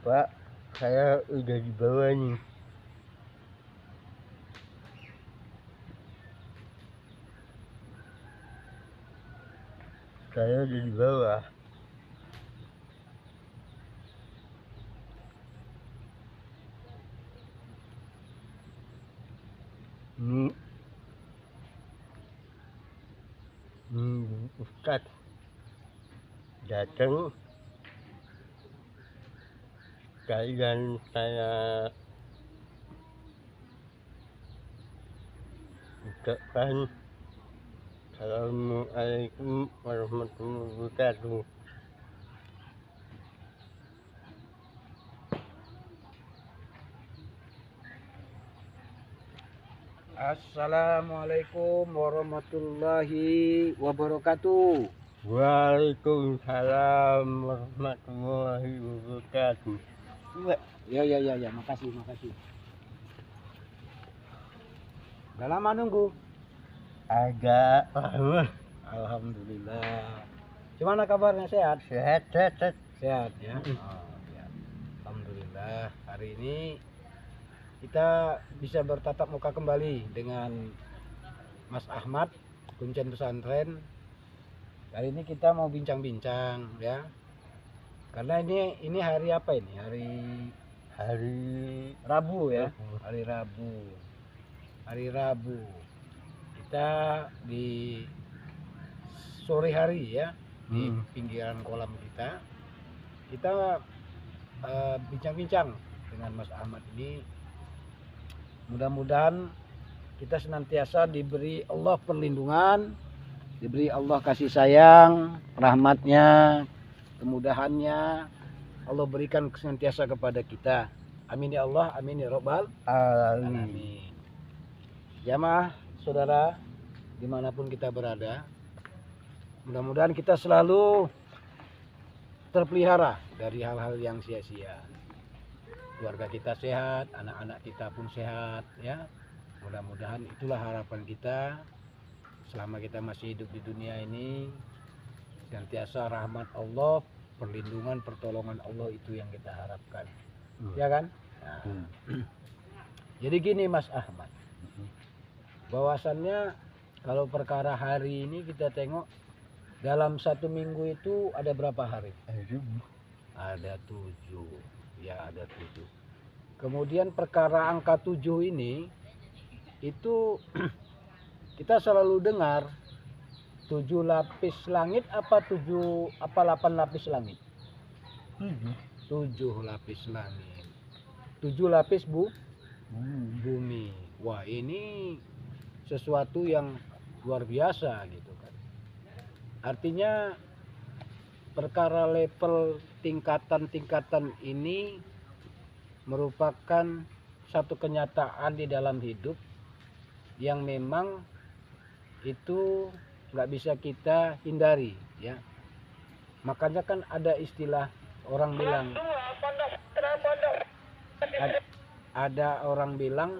Pak, saya udah di bawah nih. Saya udah di bawah. Ini Ustadz datang, kalian saya ucapkan Assalamualaikum warahmatullahi wabarakatuh. Assalamualaikum warahmatullahi wabarakatuh. Waalaikumsalam warahmatullahi wabarakatuh. Ya, makasih. Udah lama nunggu? Agak lama. Alhamdulillah. Gimana kabarnya, sehat? Sehat. Sehat ya. Ya. Alhamdulillah. Hari ini kita bisa bertatap muka kembali dengan Mas Ahmad, Kuncen Pesantren. Kali ini kita mau bincang-bincang ya. Karena ini hari apa ini? Hari Rabu ya. Hari Rabu. Kita di sore hari ya, di pinggiran kolam kita bincang-bincang dengan Mas Ahmad ini. Mudah-mudahan kita senantiasa diberi Allah perlindungan, diberi Allah kasih sayang, rahmatnya, kemudahannya Allah berikan senantiasa kepada kita. Amin ya Allah, amin ya Rabbal alamin. Jamaah saudara dimanapun kita berada, mudah-mudahan kita selalu terpelihara dari hal-hal yang sia-sia. Keluarga kita sehat, anak-anak kita pun sehat ya. Mudah-mudahan itulah harapan kita selama kita masih hidup di dunia ini. Senantiasa rahmat Allah, perlindungan, pertolongan Allah itu yang kita harapkan. Ya kan? Nah. Jadi gini Mas Ahmad, bahwasannya kalau perkara hari ini kita tengok dalam satu minggu itu ada berapa hari? Ada 7. Ya, ada 7. Kemudian perkara angka 7 ini itu kita selalu dengar 7 lapis langit apa 8 lapis langit? 7 lapis langit. 7 lapis bumi. Wah, ini sesuatu yang luar biasa gitu kan. Artinya perkara level tingkatan ini merupakan satu kenyataan di dalam hidup yang memang itu nggak bisa kita hindari ya. Makanya kan ada istilah orang bilang, ada orang bilang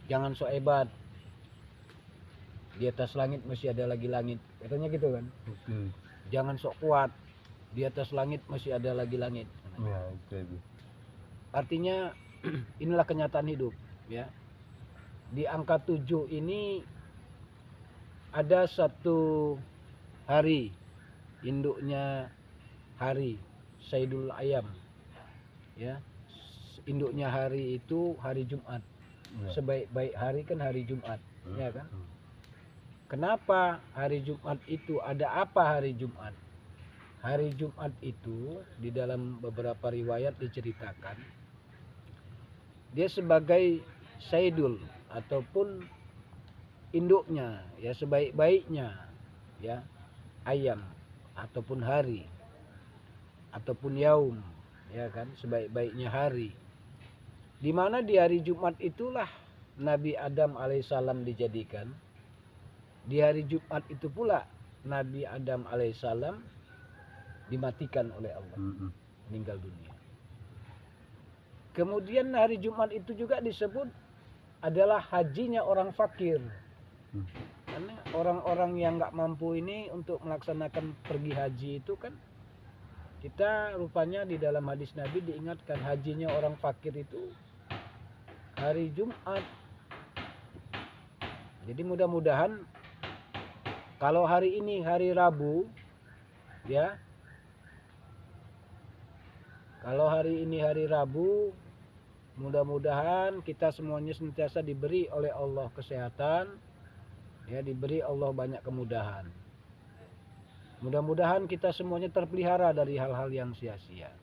jangan sok hebat, di atas langit masih ada lagi langit, katanya gitu kan. Jangan sok kuat, di atas langit masih ada lagi langit. Artinya inilah kenyataan hidup ya. Di angka 7 ini ada satu hari, induknya hari Sayyidul Ayam ya. Induknya hari itu hari Jumat. Sebaik-baik hari kan hari Jumat ya kan. Kenapa hari Jumat itu? Ada apa hari Jumat? Hari Jumat itu di dalam beberapa riwayat diceritakan dia sebagai Sayyidul ataupun induknya ya, sebaik-baiknya ya, ayam ataupun hari ataupun yaum ya kan, sebaik-baiknya hari. Di mana di hari Jumat itulah Nabi Adam alaihissalam dijadikan. Di hari Jumat itu pula Nabi Adam alaihissalam dimatikan oleh Allah, meninggal dunia. Kemudian hari Jumat itu juga disebut adalah hajinya orang fakir. Karena orang-orang yang nggak mampu ini untuk melaksanakan pergi haji itu kan kita rupanya di dalam hadis Nabi diingatkan hajinya orang fakir itu hari Jumat. Jadi mudah-mudahan kalau hari ini hari Rabu, ya, kalau hari ini hari Rabu, mudah-mudahan kita semuanya senantiasa diberi oleh Allah kesehatan, ya, diberi Allah banyak kemudahan. Mudah-mudahan kita semuanya terpelihara dari hal-hal yang sia-sia.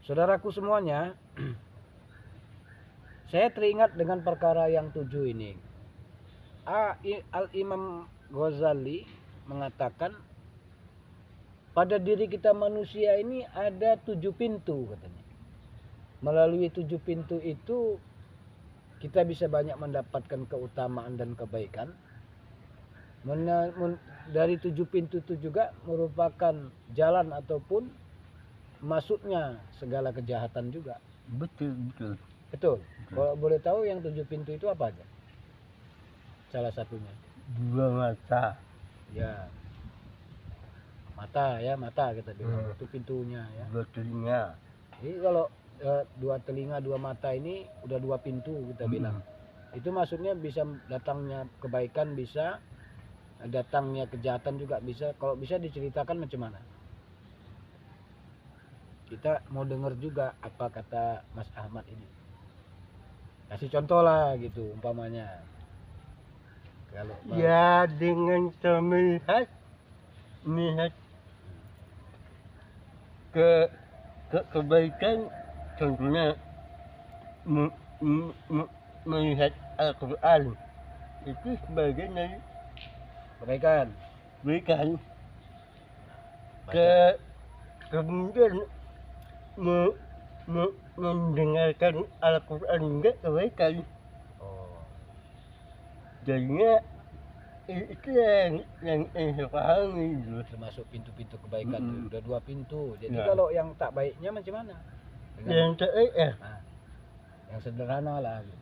Saudaraku semuanya, saya teringat dengan perkara yang 7 ini. Al-Imam Ghazali mengatakan pada diri kita manusia ini ada 7 pintu katanya. Melalui 7 pintu itu kita bisa banyak mendapatkan keutamaan dan kebaikan. Dari 7 pintu itu juga merupakan jalan ataupun masuknya segala kejahatan juga. Betul, betul. Betul. Kalau boleh tahu yang 7 pintu itu apa aja? Salah satunya. 2 mata. Ya. Mata, ya, mata kita bilang. Itu pintunya, ya. 2 telinga. Jadi kalau 2 telinga, 2 mata ini udah 2 pintu kita bilang. Itu maksudnya bisa datangnya kebaikan, bisa datangnya kejahatan juga bisa. Kalau bisa diceritakan macam mana? Kita mau dengar juga apa kata Mas Ahmad ini. Kasih contoh lah gitu umpamanya. Kalau Ya, dengan cara melihat kebaikan, contohnya melihat Al-Quran itu sebagai dari kebaikan. kebaikan. Baca. Kemudian mendengarkan Al-Quran juga kebaikan. Oh. Jadinya itu yang saya pahami gitu. Termasuk pintu-pintu kebaikan tuh. Udah 2 pintu. Jadi Ya. kalau yang tak baiknya macam mana? Yang terakhir Nah, yang sederhana lah gitu.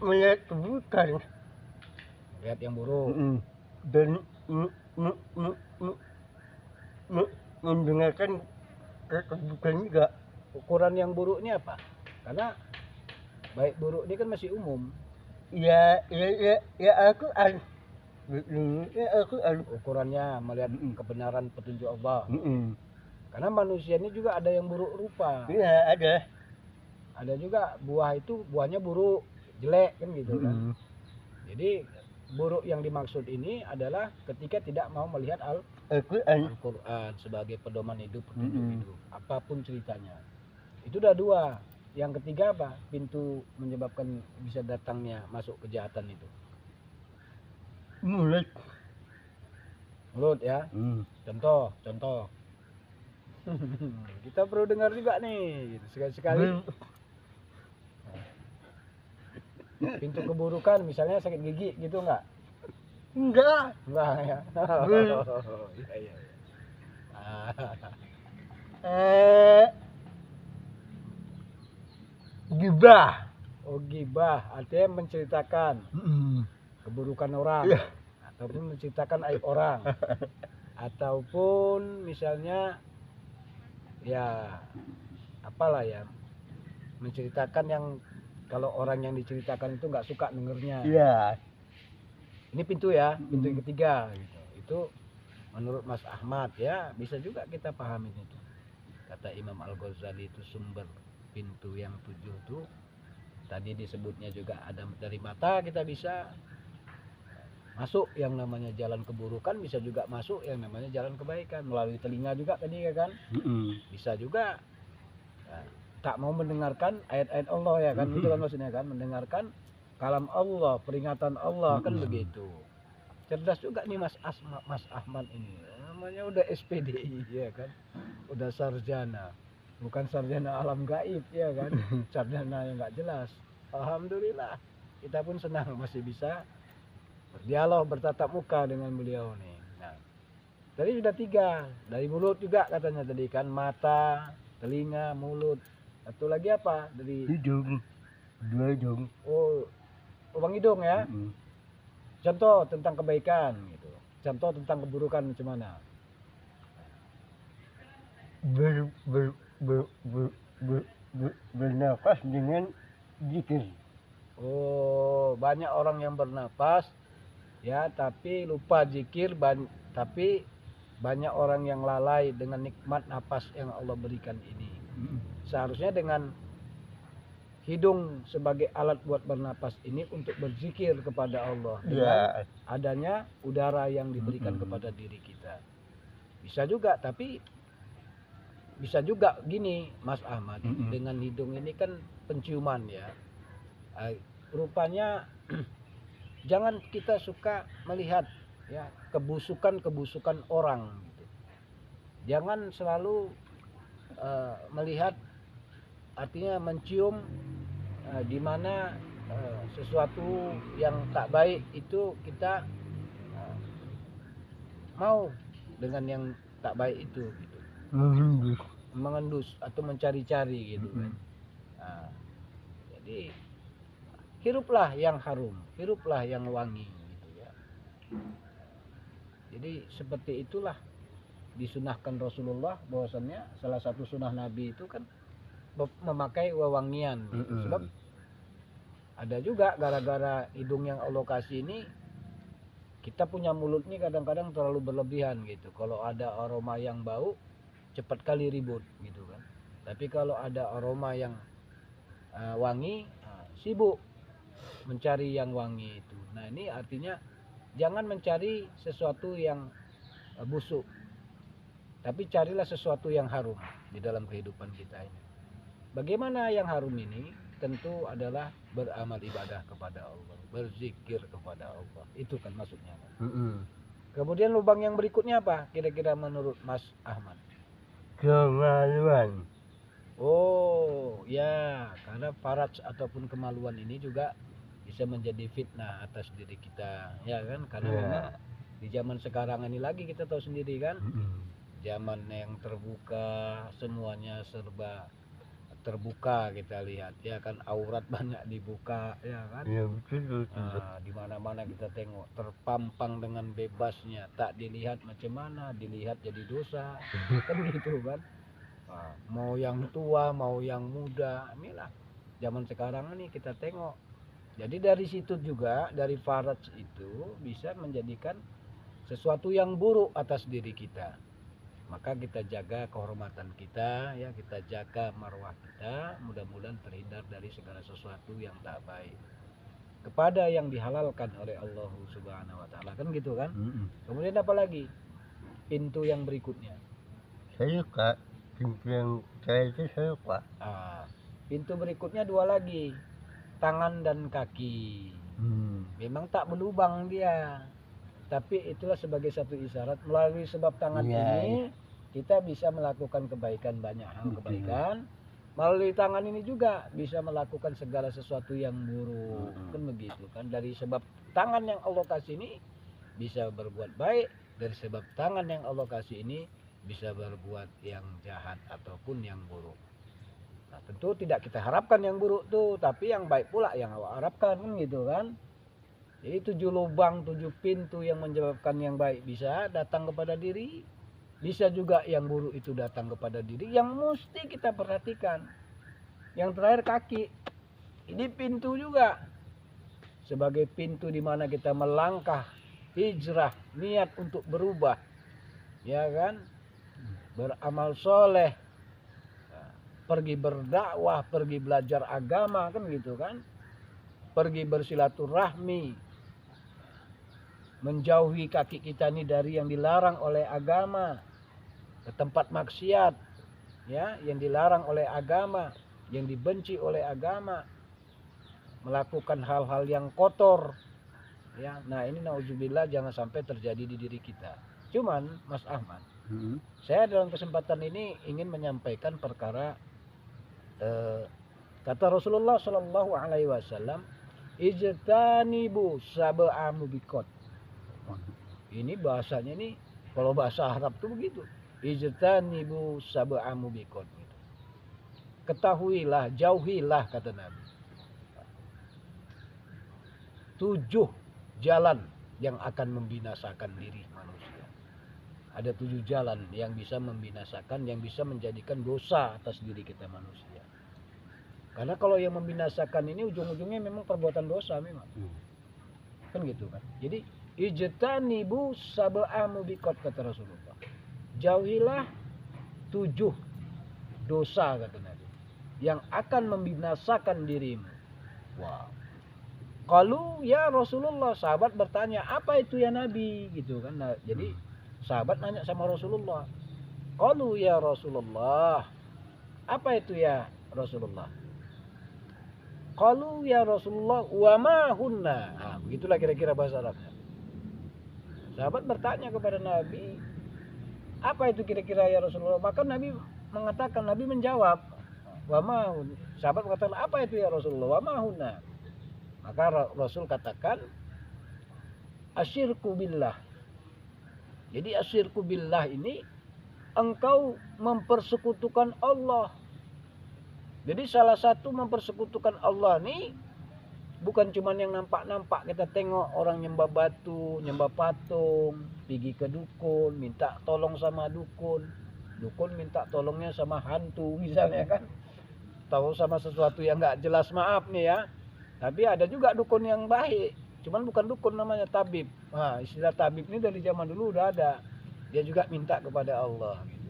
melihat keburukan Lihat yang buruk. dan mendengarkan keburukan juga. Ukuran yang buruk ini apa? Karena baik buruk ini kan masih umum. Ya Al-Quran. Ya Al-Quran. Ukurannya melihat kebenaran petunjuk Allah. Mm-mm. Karena manusia ini juga ada yang buruk rupa. Iya, ada. Ada juga buah itu buahnya buruk, jelek kan gitu kan. Jadi buruk yang dimaksud ini adalah ketika tidak mau melihat Al-Quran. Al-Quran sebagai pedoman hidup, petunjuk hidup, apapun ceritanya. Itu udah 2. Yang ketiga apa? Pintu menyebabkan bisa datangnya masuk kejahatan itu. Mulut. Mulut, ya. Contoh. Kita perlu dengar juga nih, gitu. Sekali-sekali. Pintu keburukan, misalnya sakit gigi gitu enggak? Enggak. Enggak ya. Iya. Gibah. Oh, gibah artinya menceritakan keburukan orang, Iya. ataupun menceritakan aib orang, ataupun misalnya ya apalah ya, menceritakan yang kalau orang yang diceritakan itu nggak suka dengernya. Iya. Ini pintu ya, pintu yang ketiga gitu. Itu menurut Mas Ahmad ya, bisa juga kita pahamin itu. Kata Imam Al-Ghazali itu sumber pintu yang 7 tuh tadi disebutnya juga ada dari mata, kita bisa masuk yang namanya jalan keburukan, bisa juga masuk yang namanya jalan kebaikan melalui telinga juga tadi ya kan. Bisa juga tak mau mendengarkan ayat-ayat Allah ya kan, itu kan maksudnya kan, mendengarkan kalam Allah, peringatan Allah kan begitu. Cerdas juga nih Mas Ahmad ini, namanya udah SPDI ya kan, udah sarjana, bukan sarjana alam gaib ya kan, sarjana yang nggak jelas. Alhamdulillah kita pun senang masih bisa berdialog, bertatap muka dengan beliau nih. Nah, tadi sudah 3 dari mulut juga katanya tadi kan, mata, telinga, mulut. Satu lagi apa dari Hidung. 2 hidung. oh lubang hidung ya. Contoh tentang kebaikan gitu, contoh tentang keburukan macam mana? ber, ber, ber, ber, ber, bernafas dengan zikir. Oh, banyak orang yang bernapas ya, tapi lupa zikir, tapi banyak orang yang lalai dengan nikmat napas yang Allah berikan ini. Seharusnya dengan hidung sebagai alat buat bernapas ini untuk berzikir kepada Allah dengan Ya, adanya udara yang diberikan kepada diri kita. Bisa juga, tapi bisa juga gini Mas Ahmad, dengan hidung ini kan penciuman ya. Rupanya jangan kita suka melihat ya kebusukan orang gitu. Jangan selalu melihat, artinya mencium di mana sesuatu yang tak baik itu kita mau dengan yang tak baik itu gitu. Mengendus atau mencari-cari gitu kan. Nah, jadi hiruplah yang harum, hiruplah yang wangi gitu ya. Jadi seperti itulah disunahkan Rasulullah, bahwasannya salah satu sunnah Nabi itu kan memakai wewangian gitu. Sebab ada juga gara-gara hidung yang Allah kasih ini, kita punya mulut ini kadang-kadang terlalu berlebihan gitu. Kalau ada aroma yang bau, cepat kali ribut gitu kan. Tapi kalau ada aroma yang wangi, sibuk mencari yang wangi itu. Nah ini artinya jangan mencari sesuatu yang busuk, tapi carilah sesuatu yang harum di dalam kehidupan kita ini. Bagaimana yang harum ini? Tentu adalah beramal ibadah kepada Allah, berzikir kepada Allah. Itu kan maksudnya. Kemudian lubang yang berikutnya apa? Kira-kira menurut Mas Ahmad? kemaluan. Oh ya, karena faraj ataupun kemaluan ini juga bisa menjadi fitnah atas diri kita, ya kan? Karena memang di zaman sekarang ini lagi kita tahu sendiri kan, zaman yang terbuka, semuanya serba terbuka, kita lihat ya kan, aurat banyak dibuka ya kan. Ya betul. Di mana-mana kita tengok terpampang dengan bebasnya, tak dilihat macam mana, dilihat jadi dosa kan gitu kan. Mau yang tua mau yang muda, inilah zaman sekarang ini kita tengok. Jadi dari situ juga, dari faraj itu bisa menjadikan sesuatu yang buruk atas diri kita. Maka kita jaga kehormatan kita ya, kita jaga marwah kita, mudah-mudahan terhindar dari segala sesuatu yang tak baik kepada yang dihalalkan oleh Allah Subhanahu wa taala, kan gitu kan. Kemudian apa lagi pintu yang berikutnya? Saya suka pintu yang saya itu, saya suka. Pintu berikutnya dua lagi, tangan dan kaki. Memang tak berlubang dia, tapi itulah sebagai satu isyarat, melalui sebab tangan ini kita bisa melakukan kebaikan, banyak hal kebaikan. Melalui tangan ini juga bisa melakukan segala sesuatu yang buruk, kan begitu kan. Dari sebab tangan yang Allah kasih ini bisa berbuat baik, dari sebab tangan yang Allah kasih ini bisa berbuat yang jahat ataupun yang buruk. Nah, tentu tidak kita harapkan yang buruk tuh, tapi yang baik pula yang Allah harapkan, kan gitu kan. Jadi 7 lubang, 7 pintu yang menyebabkan yang baik bisa datang kepada diri, bisa juga yang buruk itu datang kepada diri, yang mesti kita perhatikan. Yang terakhir kaki, ini pintu juga, sebagai pintu di mana kita melangkah, hijrah, niat untuk berubah, ya kan, beramal soleh, pergi berdakwah, pergi belajar agama, kan gitu kan, pergi bersilaturahmi, menjauhi kaki kita ini dari yang dilarang oleh agama, ke tempat maksiat ya, yang dilarang oleh agama, yang dibenci oleh agama, melakukan hal-hal yang kotor ya. Nah ini nauzubillah jangan sampai terjadi di diri kita. Cuman Mas Ahmad, saya dalam kesempatan ini ingin menyampaikan perkara kata Rasulullah Shallallahu Alaihi Wasallam, ijtanibu sab'a mubiqat. Ini bahasanya ini, kalau bahasa Arab tuh begitu, ijtanibu sab'a mubiqat. Ketahuilah, jauhilah, kata Nabi, 7 jalan yang akan membinasakan diri manusia. Ada 7 jalan yang bisa membinasakan, yang bisa menjadikan dosa atas diri kita manusia. Karena kalau yang membinasakan ini ujung-ujungnya memang perbuatan dosa memang. Kan gitu kan. Jadi ijtanibu sab'a mubiqat kata Rasulullah. Jauhilah 7 dosa kata Nabi yang akan membinasakan dirimu. Wow. Kalau ya Rasulullah, sahabat bertanya, apa itu ya Nabi gitu kan. Nah, jadi sahabat nanya sama Rasulullah. Kalau ya Rasulullah, apa itu ya Rasulullah? Kalau ya Rasulullah, wa ma hunna. Nah, begitulah kira-kira bahasa Arabnya. Sahabat bertanya kepada Nabi, apa itu kira-kira ya Rasulullah? Maka Nabi mengatakan, Nabi menjawab, wa ma hun. Sahabat berkata, apa itu ya Rasulullah? Wa ma hunna. Maka Rasul katakan, asyirku billah. Jadi asyirku billah ini engkau mempersekutukan Allah. Jadi salah satu mempersekutukan Allah ini bukan cuma yang nampak-nampak. Kita tengok orang nyembah batu, nyembah patung, pergi ke dukun, minta tolong sama dukun. Dukun minta tolongnya sama hantu misalnya kan. Tahu sama sesuatu yang nggak jelas, maaf nih ya. Tapi ada juga dukun yang baik. Cuman bukan dukun, namanya tabib. Nah, istilah tabib ini dari zaman dulu udah ada. Dia juga minta kepada Allah. Gitu.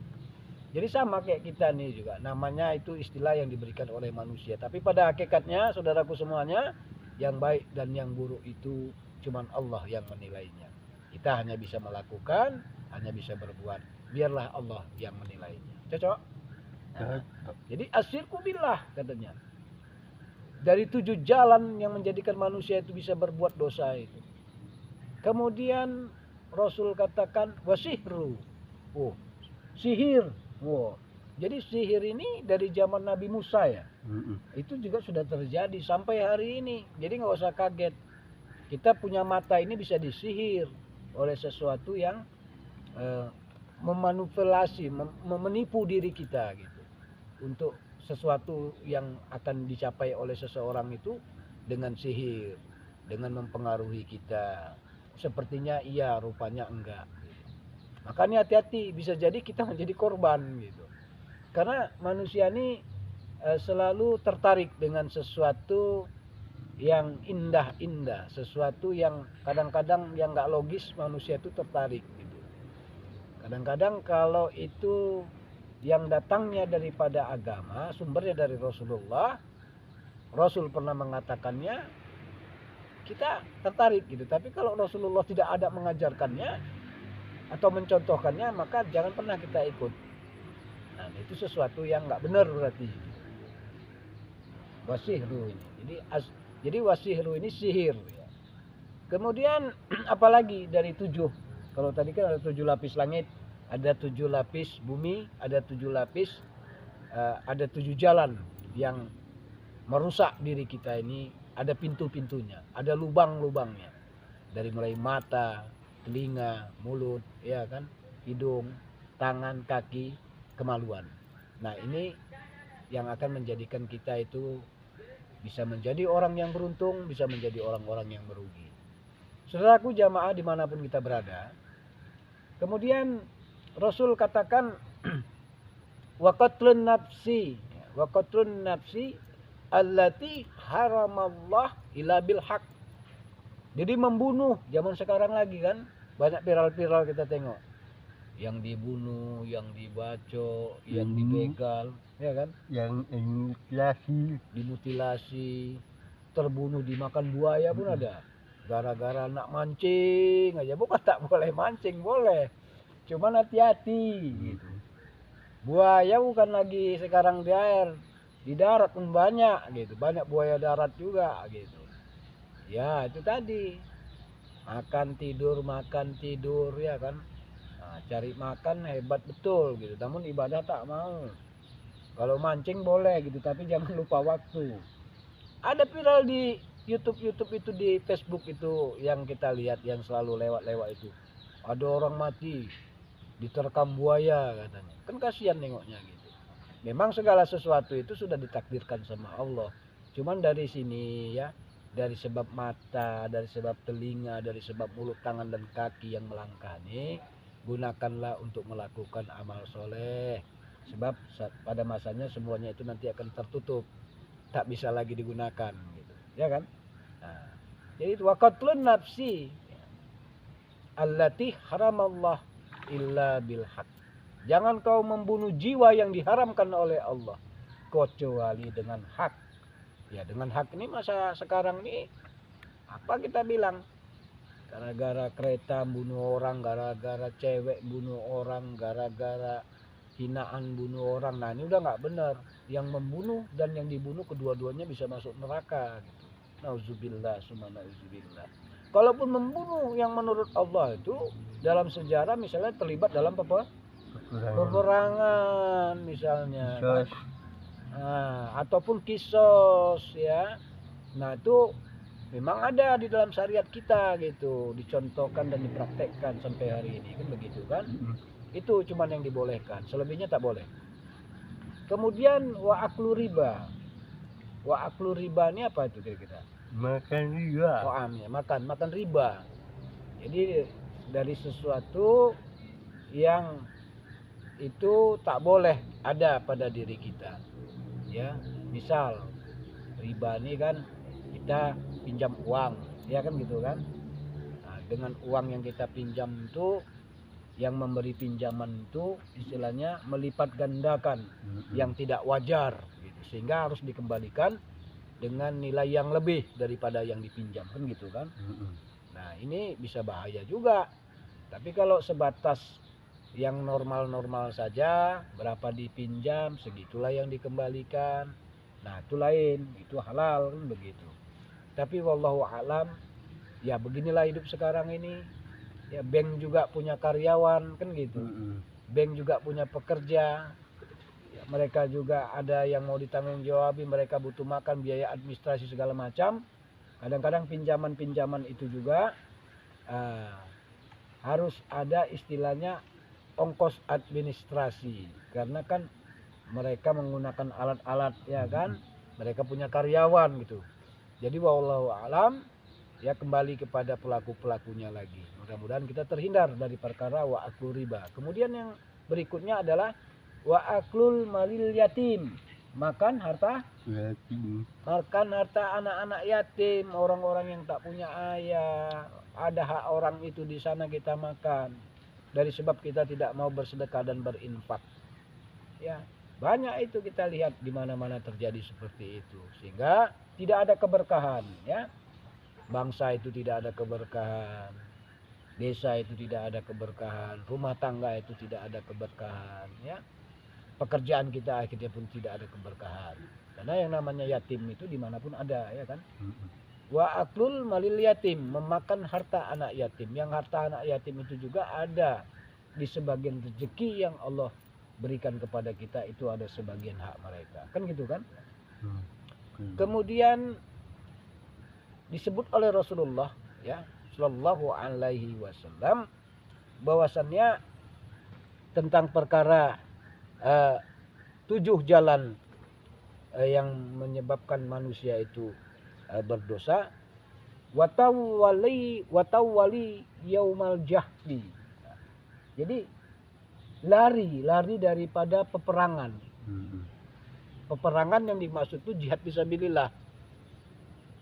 Jadi sama kayak kita nih juga. Namanya itu istilah yang diberikan oleh manusia. Tapi pada hakikatnya, saudaraku semuanya, yang baik dan yang buruk itu cuman Allah yang menilainya. Kita hanya bisa melakukan, hanya bisa berbuat. Biarlah Allah yang menilainya. Cocok? Nah, jadi asyirku billah katanya. Dari 7 jalan yang menjadikan manusia itu bisa berbuat dosa itu. Kemudian Rasul katakan wasihru. Oh, sihir. Oh. Jadi sihir ini dari zaman Nabi Musa ya. Itu juga sudah terjadi sampai hari ini. Jadi nggak usah kaget. Kita punya mata ini bisa disihir oleh sesuatu yang memanipulasi, menipu diri kita gitu. Untuk sesuatu yang akan dicapai oleh seseorang itu dengan sihir, dengan mempengaruhi kita. Sepertinya iya, rupanya enggak. Makanya hati-hati, bisa jadi kita menjadi korban gitu. Karena manusia ini selalu tertarik dengan sesuatu yang indah-indah, sesuatu yang kadang-kadang yang enggak logis, manusia itu tertarik gitu. Kadang-kadang kalau itu yang datangnya daripada agama, sumbernya dari Rasulullah, Rasul pernah mengatakannya, kita tertarik gitu. Tapi kalau Rasulullah tidak ada mengajarkannya atau mencontohkannya, maka jangan pernah kita ikut. Nah, itu sesuatu yang nggak benar berarti. Wasihru ini. Jadi wasihru ini sihir. Kemudian apalagi dari 7? Kalau tadi kan ada 7 lapis langit. Ada 7 lapis bumi, ada 7 lapis, ada 7 jalan yang merusak diri kita ini. Ada pintu-pintunya, ada lubang-lubangnya. Dari mulai mata, telinga, mulut, ya kan, hidung, tangan, kaki, kemaluan. Nah ini yang akan menjadikan kita itu bisa menjadi orang yang beruntung, bisa menjadi orang-orang yang merugi. Saudaraku jamaah dimanapun kita berada. Kemudian Rasul katakan wa qatlun nafsi allati haramallah ila bil haq. Jadi membunuh zaman sekarang lagi kan banyak viral-viral kita tengok. Yang dibunuh, yang dibacok, yang dibegal, ya kan? Yang dimutilasi, terbunuh dimakan buaya pun ada. Gara-gara nak mancing aja, bukan tak boleh mancing, boleh. Cuman hati-hati gitu. Buaya bukan lagi sekarang di air, di darat pun banyak gitu. Banyak buaya darat juga gitu. Ya itu tadi. Makan tidur ya kan. Nah, cari makan hebat betul gitu. Namun ibadah tak mau. Kalau mancing boleh gitu, tapi jangan lupa waktu. Ada viral di YouTube itu, di Facebook itu yang kita lihat, yang selalu lewat-lewat itu. Ada orang mati diterkam buaya katanya. Kan kasihan nengoknya gitu. Memang segala sesuatu itu sudah ditakdirkan sama Allah. Cuman dari sini ya, dari sebab mata, dari sebab telinga, dari sebab mulut, tangan dan kaki yang melangkah nih, gunakanlah untuk melakukan amal soleh. Sebab pada masanya semuanya itu nanti akan tertutup, tak bisa lagi digunakan, gitu, ya kan? Nah, jadi waqatlun nafsi allati haramallah illa bil haq. Jangan kau membunuh jiwa yang diharamkan oleh Allah kecuali dengan hak. Ya, dengan hak ini masa sekarang ini apa kita bilang? Gara-gara kereta bunuh orang, gara-gara cewek bunuh orang, gara-gara hinaan bunuh orang. Nah, ini udah nggak benar. Yang membunuh dan yang dibunuh kedua-duanya bisa masuk neraka, gitu. Nauzubillah, summa nauzubillah. Kalaupun membunuh yang menurut Allah itu dalam sejarah misalnya terlibat dalam peperangan misalnya, Kisos. nah, ataupun kisos, ya. Nah, itu memang ada di dalam syariat kita, gitu, dicontohkan dan dipraktekkan sampai hari ini, kan begitu kan? Itu cuman yang dibolehkan, selebihnya tak boleh. Kemudian wa aklu riba. Wa aklu riba ini apa itu kira-kira? Makan juga. Ya, makan riba. Jadi dari sesuatu yang itu tak boleh ada pada diri kita. Ya, misal riba ini kan kita pinjam uang, ya kan gitu kan? Nah, dengan uang yang kita pinjam itu, yang memberi pinjaman itu istilahnya melipat gandakan yang tidak wajar, gitu. Sehingga harus dikembalikan dengan nilai yang lebih daripada yang dipinjam, kan gitu kan? Nah, ini bisa bahaya juga. Tapi kalau sebatas yang normal-normal saja, berapa dipinjam segitulah yang dikembalikan, nah itu lain, itu halal, kan begitu. Tapi wallahu alam, ya beginilah hidup sekarang ini. Ya, bank juga punya karyawan, kan gitu. Bank juga punya pekerja. Ya, mereka juga ada yang mau ditanggung-jawabi, mereka butuh makan, biaya administrasi segala macam. Kadang-kadang pinjaman-pinjaman itu juga harus ada istilahnya ongkos administrasi, karena kan mereka menggunakan alat-alat, ya kan, mereka punya karyawan, gitu. Jadi wallahu alam, ya kembali kepada pelaku-pelakunya lagi. Mudah-mudahan kita terhindar dari perkara wa aklu riba. Kemudian yang berikutnya adalah wa aklul malil yatim, makan harta anak-anak yatim, orang-orang yang tak punya ayah. Ada hak orang itu di sana kita makan, dari sebab kita tidak mau bersedekah dan berinfak. Ya, banyak itu kita lihat di mana-mana terjadi seperti itu, sehingga tidak ada keberkahan, ya. Bangsa itu tidak ada keberkahan, desa itu tidak ada keberkahan, rumah tangga itu tidak ada keberkahan, ya. Pekerjaan kita akhirnya pun tidak ada keberkahan, karena yang namanya yatim itu dimanapun ada, ya kan. Wa aklul malil yatim, memakan harta anak yatim. Yang harta anak yatim itu juga ada di sebagian rezeki yang Allah berikan kepada kita, itu ada sebagian hak mereka, kan gitu kan. Kemudian disebut oleh Rasulullah, ya, Shallallahu Alaihi Wasallam, bahwasannya tentang perkara 7 jalan yang menyebabkan manusia itu berdosa. Watawali yaumal jahdi. Jadi lari daripada peperangan. Peperangan yang dimaksud itu jihad fisabilillah.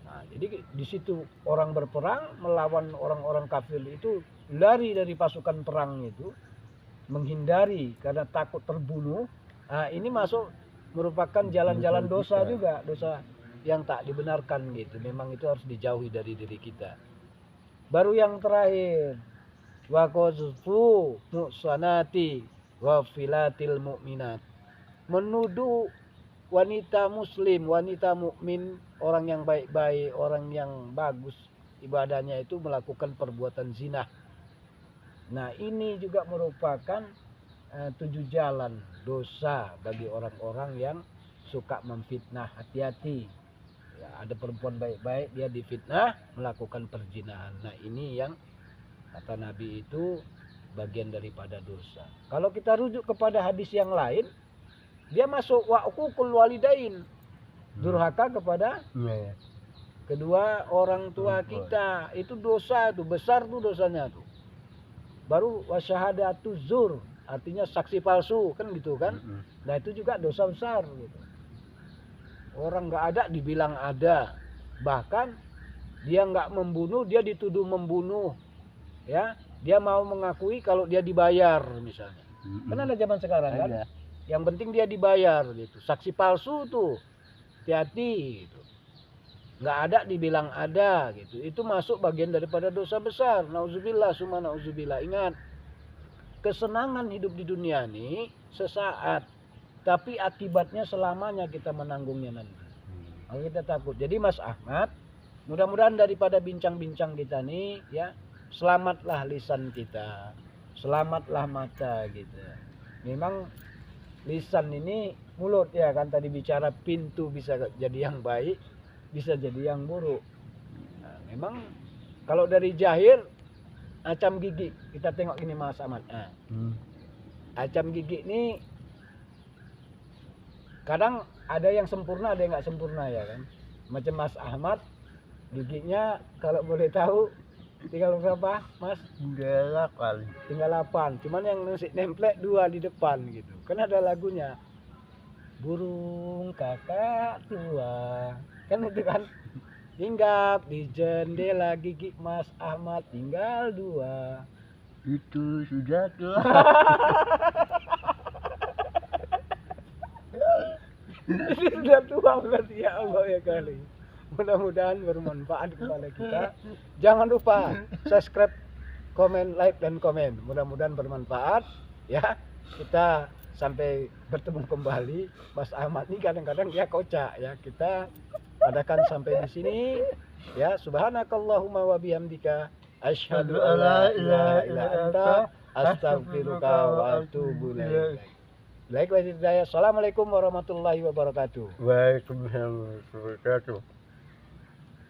Nah, jadi di situ orang berperang melawan orang-orang kafir itu, lari dari pasukan perang itu, menghindari karena takut terbunuh. Nah, ini masuk merupakan jalan-jalan dosa juga, dosa yang tak dibenarkan, gitu. Memang itu harus dijauhi dari diri kita. Baru yang terakhir, wa qazfu muhsanati wa filatil mu'minat, menuduh wanita muslim, wanita mukmin, orang yang baik-baik, orang yang bagus ibadahnya itu melakukan perbuatan zina. Nah, ini juga merupakan 7 jalan dosa bagi orang-orang yang suka memfitnah. Hati-hati. Ya, ada perempuan baik-baik, dia difitnah melakukan perzinahan. Nah, ini yang kata Nabi itu bagian daripada dosa. Kalau kita rujuk kepada hadis yang lain, dia masuk wa uququl walidain, durhaka kepada kedua orang tua kita. Itu dosa, itu besar tuh dosanya tuh. baru wasyahadatu zur, artinya saksi palsu kan gitu kan. Nah itu juga dosa besar gitu. Orang nggak ada dibilang ada, bahkan dia nggak membunuh, dia dituduh membunuh, ya. Dia mau mengakui kalau dia dibayar misalnya. Kan ada zaman sekarang kan. Ada. Yang penting dia dibayar gitu. Saksi palsu tuh, hati-hati gitu. Nggak ada dibilang ada gitu. Itu masuk bagian daripada dosa besar. Nauzubillah, summa nauzubillah. Ingat, kesenangan hidup di dunia ini sesaat, tapi akibatnya selamanya kita menanggungnya nanti. Kalau kita takut. Jadi Mas Ahmad, mudah-mudahan daripada bincang-bincang kita nih, ya, selamatlah lisan kita, selamatlah mata gitu. Memang lisan ini mulut ya kan, tadi bicara pintu bisa jadi yang baik, bisa jadi yang buruk. Nah, memang kalau dari jahir, acam gigi, kita tengok ini Mas Ahmad. Nah, acam gigi ini kadang ada yang sempurna, ada yang nggak sempurna ya kan. Macam Mas Ahmad, giginya kalau boleh tahu tinggal berapa Mas? Tinggal 8. Tinggal 8. Cuman yang nemplek 2 di depan gitu. Kan ada lagunya. Burung kakak tua. Kan itu kan. Hinggap di jendela gigi Mas Ahmad tinggal 2. Itu sudah tua. Ini sudah tua berarti ya Allah ya kali. Mudah-mudahan bermanfaat kepada kita. Jangan lupa subscribe, komen, like dan komen. Mudah-mudahan bermanfaat ya. Kita sampai bertemu kembali. Mas Ahmad ini kadang-kadang dia kocak ya. Kita adakan sampai di sini ya. Subhanakallahumma wa bihamdika asyhadu an la ilaha illa anta astaghfiruka wa atubu ilaik. Assalamualaikum warahmatullahi wabarakatuh. Waalaikumsalam warahmatullahi wabarakatuh.